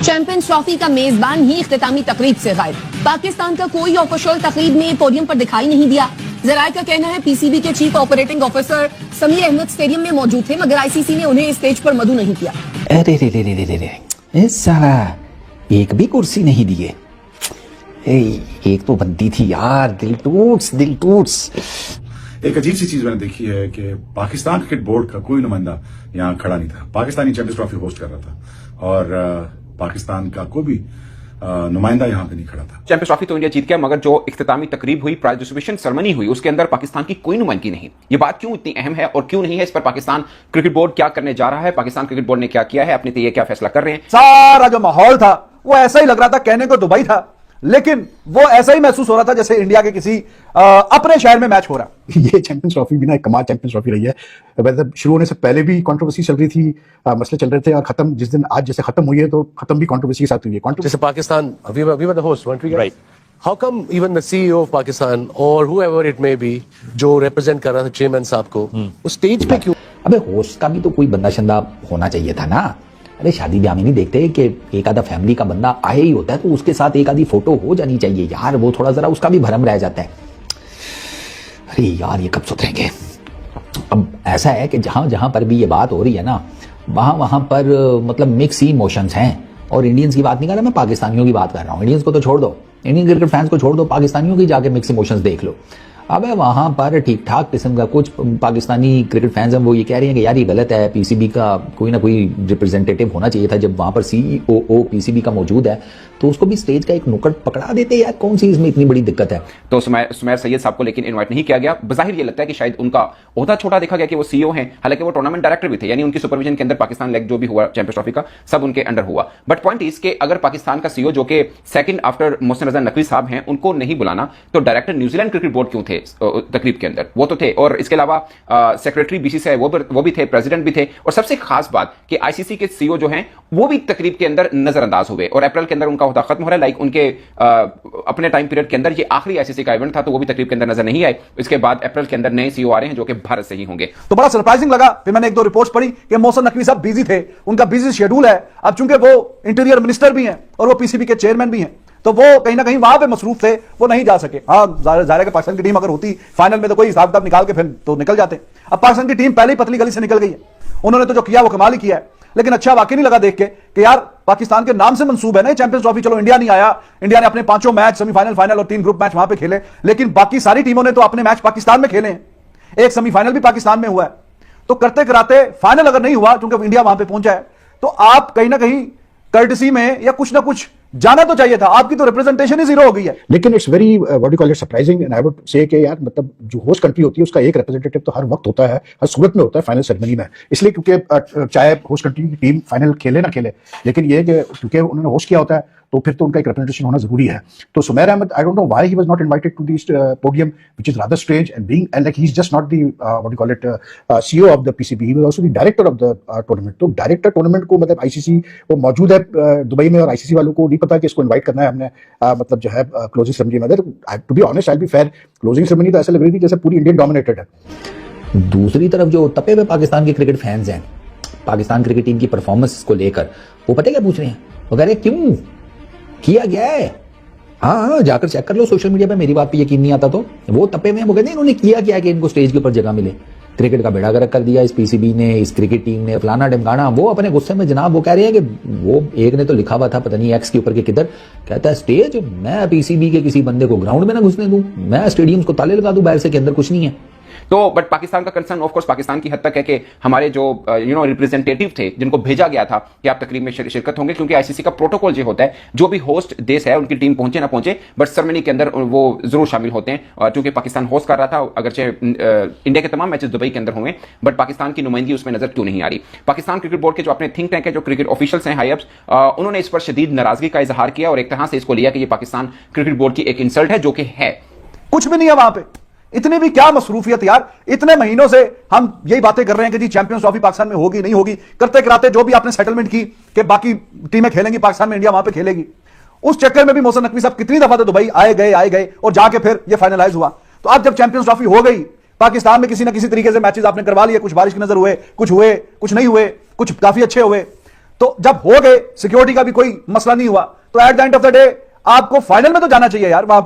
Champions trophy का मेजबान ही इख्तितामी तकरीब से गायब। पाकिस्तान का कोई ऑफिशियल तकरीब में पोडियम पर दिखाई नहीं दिया। जराये का कहना है पीसीबी के chief operating officer Sameer Ahmed stadium में मौजूद थे, मगर आईसीसी ने उन्हें स्टेज पर मदऊ नहीं किया। अरे रे रे रे रे रे, साला एक भी कुर्सी नहीं दिए। एक तो बनती थी यार, दिल टूट्स। एक अजीब सी चीज मैंने देखी है कि पाकिस्तान क्रिकेट बोर्ड का कोई नुमाइंदा यहाँ खड़ा नहीं था। पाकिस्तानी चैंपियंस ट्रॉफी होस्ट कर रहा था और पाकिस्तान का कोई भी नुमाइंदा यहाँ पे नहीं खड़ा था। चैंपियंस ट्रॉफी तो इंडिया जीत गया, मगर जो इख्तितामी तकरीब हुई, प्राइज डिस्ट्रीब्यूशन सेरेमनी हुई, उसके अंदर पाकिस्तान की कोई नुमाइंदगी नहीं। ये बात क्यों इतनी अहम है और क्यों नहीं है, इस पर पाकिस्तान क्रिकेट बोर्ड क्या करने जा रहा है, पाकिस्तान क्रिकेट बोर्ड ने क्या किया है, अपने लिए क्या फैसला कर रहे हैं। सारा जो माहौल था वो ऐसा ही लग रहा था, कहने को दुबई था, लेकिन वो ऐसा ही महसूस हो रहा था जैसे इंडिया के किसी अपने शहर में मैच हो रहा। ये चैंपियंस ट्रॉफी भी ना एक कमाल चैंपियंस ट्रॉफी रही है। मतलब शुरू होने से पहले भी कंट्रोवर्सी चल रही थी, मसले चल रहे थे, और खत्म जिस दिन आज जैसे खत्म हुई है तो खत्म भी कंट्रोवर्सी के साथ हुई है। जैसे Pakistan, we were the host, weren't we? Right. How come even the CEO of Pakistan or whoever it may be जो represent कर रहा था चेयरमैन साहब को, उस स्टेज पे क्यों? अबे होस्ट का भी तो कोई बंदा शंदा होना चाहिए था ना। अरे शादी ब्याह में नहीं देखते कि एक आधा फैमिली का बंदा आया ही होता है तो उसके साथ एक आधी फोटो हो जानी चाहिए यार, वो थोड़ा जरा उसका भी भरम रह जाता है। अरे यार ये कब सुधरेंगे। अब ऐसा है कि जहां जहां पर भी ये बात हो रही है ना, वहां पर मतलब मिक्स इमोशंस हैं। और इंडियंस की बात नहीं कर रहा मैं, पाकिस्तानियों की बात कर रहा हूँ। इंडियंस को तो छोड़ दो, इंडियन क्रिकेट फैंस को छोड़ दो, पाकिस्तानियों की जाके मिक्स इमोशंस देख लो। अब वहां पर ठीक ठाक किस्म का कुछ पाकिस्तानी क्रिकेट फैंस हैं, वो ये कह रहे हैं कि यार ये गलत है, पीसीबी का कोई ना कोई रिप्रेजेंटेटिव होना चाहिए था। जब वहां पर सीईओ पीसीबी का मौजूद है तो उसको भी स्टेज का एक नुक्कड़ पकड़ा देते यार, कौन सी इसमें इतनी बड़ी दिक्कत है। तो सुमैर सैयद साहब को लेकिन इनवाइट नहीं किया गया। बजाहिर ये लगता है कि शायद उनका ओहदा छोटा देखा गया कि वो सीईओ हैं, हालांकि वो टूर्नामेंट डायरेक्टर भी थे, यानी उनकी सुपरविजन के अंदर पाकिस्तान लेग जो भी हुआ चैंपियंस ट्रॉफी का सब उनके अंडर हुआ। बट पॉइंट इज के अगर पाकिस्तान का सीईओ जो कि सेकंड आफ्टर मोहसिन रजा नकवी साहब हैं, उनको नहीं बुलाना, तो डायरेक्टर न्यूजीलैंड क्रिकेट बोर्ड क्यों थे तकरीब के अंदर? वो तो थे, और इसके अलावा सेक्रेटरी बीसीसीआई वो भी थे, प्रेसिडेंट भी थे, और सबसे खास बात कि आईसीसी के सीईओ जो हैं वो भी तकरीब के अंदर नजरअंदाज हुए। और अप्रैल के अंदर उनका ओहदा खत्म हो रहा है, लाइक उनके अपने टाइम पीरियड के अंदर ये आखिरी आईसीसी का इवेंट था, तो वो भी तकरीब के अंदर नजर नहीं आए। इसके बाद अप्रैल के अंदर नए सीईओ आ रहे हैं जो कि भारत से ही होंगे। तो बड़ा सरप्राइजिंग लगा। फिर मैंने एक दो रिपोर्ट्स पढ़ी कि मोहसिन नकवी साहब बिजी थे, उनका बिजी शेड्यूल है। अब चूंकि वो इंटीरियर मिनिस्टर भी हैं और वो पीसीबी के चेयरमैन भी हैं, तो वो कहीं ना कहीं वहां पे मसरूफ थे, वो नहीं जा सके। हाँ, जाहिर है कि पाकिस्तान की टीम अगर होती फाइनल में तो कोई हिसाब किताब निकाल के फिर तो निकल जाते। अब पाकिस्तान की टीम पहले ही पतली गली से निकल गई है, उन्होंने तो जो किया वो कमाल ही किया है। लेकिन अच्छा वाकई नहीं लगा देख के कि यार पाकिस्तान के नाम से मंसूब है ना चैंपियंस ट्रॉफी। चलो इंडिया नहीं आया, इंडिया ने अपने 5 मैच सेमीफाइनल, फाइनल और 3 ग्रुप मैच वहां पे खेले, लेकिन बाकी सारी टीमों ने तो अपने मैच पाकिस्तान में खेले हैं। एक सेमीफाइनल भी पाकिस्तान में हुआ है। तो करते कराते फाइनल अगर नहीं हुआ क्योंकि इंडिया वहां पे पहुंचा है, तो आप कहीं ना कहीं कर्टसी में या कुछ ना कुछ जाना तो चाहिए था। आपकी तो रिप्रेजेंटेशन ही जीरो हो गई है। लेकिन it's very what you call it surprising, and I would say कि यार मतलब जो होस्ट कंट्री होती है उसका एक रिप्रेजेंटेटिव तो हर वक्त होता है, हर सूरत में होता है फाइनल सेरेमनी में। इसलिए क्योंकि चाहे होस्ट कंट्री की टीम फाइनल खेले ना खेले, लेकिन ये कि क्योंकि उन्होंने होस्ट किया होता है तो फिर तो उनका एक रिप्रेजेंटेशन होना जरूरी है। तो Sumair Ahmed, I don't know why he was not invited to this podium, which is rather strange, and being and like he is just not the what you call it CEO of the PCB, he was also the director of the tournament. तो director tournament को मतलब ICC वो मौजूद है Dubai में, और ICC वालों को नहीं पता कि इसको इनवाइट करना है हमने मतलब जो है क्लोजिंग सेरेमनी में। To be honest, I will be fair, closing ceremony तो ऐसा लग रही थी जैसे पूरी इंडियन डोमिनेटेड है। दूसरी तरफ जो तपे हुए पाकिस्तान के क्रिकेट फैंस हैं, पाकिस्तान क्रिकेट टीम की परफॉर्मेंस को लेकर, वो पता क्या पूछ रहे हैं? वो कह रहे हैं क्यों किया गया है। हाँ, जाकर चेक कर लो सोशल मीडिया पे, मेरी बात पे यकीन नहीं आता तो। वो तपे में वो कहते हैं इन्होंने किया क्या कि इनको स्टेज के ऊपर जगह मिले, क्रिकेट का बेड़ा गर्क कर दिया इस पीसीबी ने, इस क्रिकेट टीम ने, फलाना ढमकाना। वो अपने गुस्से में जनाब वो कह रहे हैं कि वो एक ने तो लिखा हुआ था पता नहीं एक्स के ऊपर के किधर, कहता है स्टेज मैं पीसीबी के किसी बंदे को ग्राउंड में ना घुसने दूं, मैं स्टेडियम को ताले लगा दूं बाहर से कि अंदर कुछ नहीं है। तो बट पाकिस्तान का कंसर्न ऑफ कोर्स पाकिस्तान की हद तक है कि हमारे जो रिप्रेजेंटेटिव थे जिनको भेजा गया था कि आप तकरीब में शिरकत होंगे, क्योंकि आईसीसी का प्रोटोकॉल ये होता है जो भी होस्ट देश है उनकी टीम पहुंचे ना पहुंचे, बट सेरेमनी के अंदर वो जरूर शामिल होते हैं। और चूंकि पाकिस्तान होस्ट कर रहा था, अगरचे इंडिया के तमाम मैचेस दुबई के अंदर हुए, बट पाकिस्तान की नुमाइंदगी उसमें नजर क्यों नहीं आ रही? पाकिस्तान क्रिकेट बोर्ड के जो अपने थिंक टैंक है, जो क्रिकेट ऑफिशियल्स हैं, हाई अप्स, उन्होंने इस पर शदीद नाराजगी का इजहार किया और एक तरह से इसको लिया कि ये पाकिस्तान क्रिकेट बोर्ड की एक इंसल्ट है, जो कि है। कुछ भी नहीं है वहां पे, इतनी भी क्या मसरूफियत यार। इतने महीनों से हम यही बातें कर रहे हैं कि जी चैंपियंस ट्रॉफी पाकिस्तान में होगी नहीं होगी, करते कराते जो भी आपने सेटलमेंट की कि बाकी टीमें खेलेंगी पाकिस्तान में, इंडिया वहां पे खेलेगी, उस चक्कर में भी मोहसिन नकवी साहब कितनी दफा तो दुबई आए गए और जाके फिर ये फाइनलाइज हुआ। तो अब जब चैंपियंस ट्रॉफी हो गई, पाकिस्तान में किसी ना किसी तरीके से मैचेस आपने करवा लिए, कुछ बारिश की नजर हुए, कुछ नहीं हुए, कुछ काफी अच्छे हुए, तो जब हो गए, सिक्योरिटी का भी कोई मसला नहीं हुआ, तो at the end of the day आपको फाइनल में तो जाना चाहिए यार वहां।